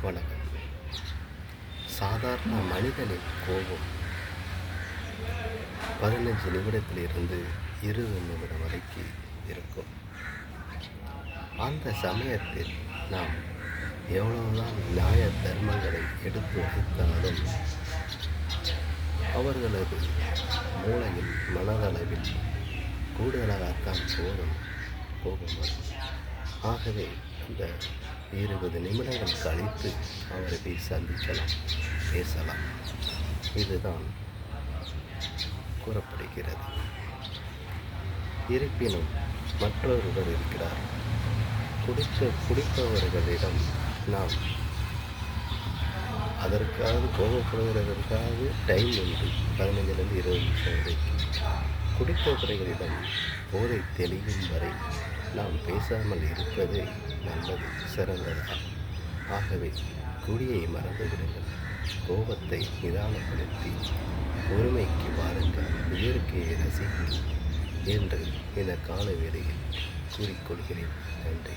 வணக்கம். சாதாரண மனிதனின் கோபம் 15 நிமிடத்திலிருந்து 20 நிமிடம் வரைக்கும் இருக்கும். அந்த சமயத்தில் நாம் எவ்வளவுதான் நியாய தர்மங்களை எடுத்து வைத்தாலும் அவர்களது மூளையில் மனதளவில் கூடுதலாகத்தான் போகும். ஆகவே அந்த 20 நிமிடங்கள் கழித்து அவரை சந்திக்கலாம், பேசலாம். இதுதான் கூறப்படுகிறது. இருப்பினும் மற்றொருவர் இருக்கிறார். குடிப்பவர்களிடம் நாம் அதற்காக கோபப்படுவதற்காக டைம் உண்டு, 15லிருந்து 20 நிமிஷம் வரைக்கும். குடிப்பவர்களிடம் போதை தெளியும் வரை நாம் பேசாமல் இருப்பது நல்லது, சிறந்ததா. ஆகவே குடியை மறந்து விடுங்கள், கோபத்தை நிதானப்படுத்தி பொறுமைக்கு வாருங்கள், இயற்கையை ரசிங்கள் என்று இந்த கால வேளையில் கூறிக்கொள்கிறேன். நன்றி.